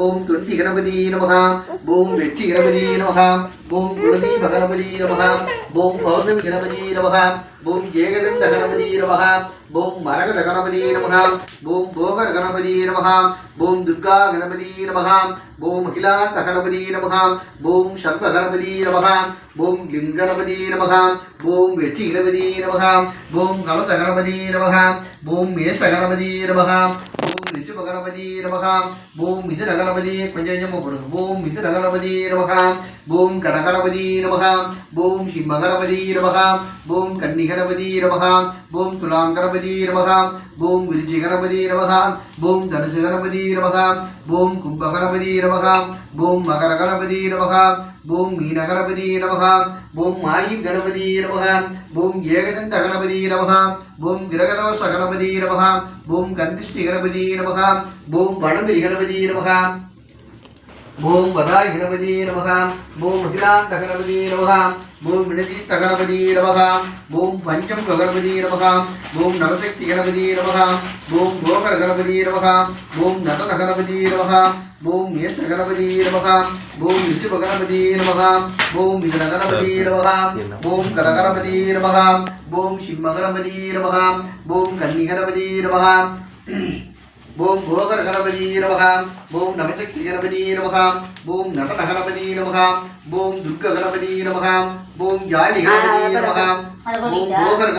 ஓம் தொண்டி கணபதி நமகா. ஓம் வெற்றி கணபதி நமகா. ஓம் குலதீப கணபதி நமகா. ஓம் பௌர்ணமி கணபதி நமகா. ஓம் ஏகதந்த கணபதி நமகா. ஓம் மரகத கணபதி நமகா. ஓம் போகர் கணபதி நமகா. ஓம் துர்கா கணபதி நமகா. ஓம் அகிலாண்ட கணபதி நமகா. ஓம் சர்வ கணபதி நமகா. ஓம் லிங்க கணபதி நமகா. ஓம் வெற்றி கணபதி நமகா. ஓம் கலச கணபதி நமகா. ஓம் மேஷ கணபதி நமகா. ஓம் ரிஷப கணபதி நமகா. ஓம் மிதுன கணபதி கொஞ்சம் கொஞ்சமா போடுங்க. ஓம் மிதுன கணபதி நமகா. ஓம் கணகணபதி நமகா. ஓம் சிம்ம கணபதி நமகா. ஓம் கன்னி கணபதி நமகா. ஓம் துலாம் கணபதி நமகா. ஓம் விருச்சி கணபதி நமகா. ஓம் தனுசு கணபதி நமகா. ஓம் கும்ப கணபதி நமகா. ஓம் மகர கணபதி நமகா. ஓம் மீன கணபதி நமகா. ஓம் மாயி கணபதி நமகா. ஓம் ஏகதந்த கணபதி நமகா. ஓம் கிரகதோஷ கணபதி நமகா. ஓம் கந்திஷ்டி கணபதி நமகா. ஓம் வடம்பரி கணபதி நமகா. ஓம் வதாய் கணபதி நமகா. ஓம் அகிலாண்ட கணபதி நமகா. ஓம் வினதீத்த கணபதி நமகா. ஓம் பஞ்சம் கணபதி நமகா. ஓம் நவசக்தி கணபதி நமகா. ஓம் கோகர கணபதி நமகா. ஓம் நடன கணபதி நமகா. ஓம் மேஷ கணபதி நமகா. ஓம் ரிஷப கணபதி நமகா. ஓம் மிதுன கணபதி நமகா. ஓம் கடகணபதி நமகா. ஓம் சிம்ம கணபதி நமகா. ஓம் கன்னி கணபதி நமகா. ஓம் போகர் கணபதி நமகா. ஓம் நவசக்தி கணபதி நமகா. ஓம் நடன கணபதி நமகா. ஓம் துர்க்க கணபதி நமகா. ஓம் ஜாலி கணபதி நமகா. ஓம் போகர்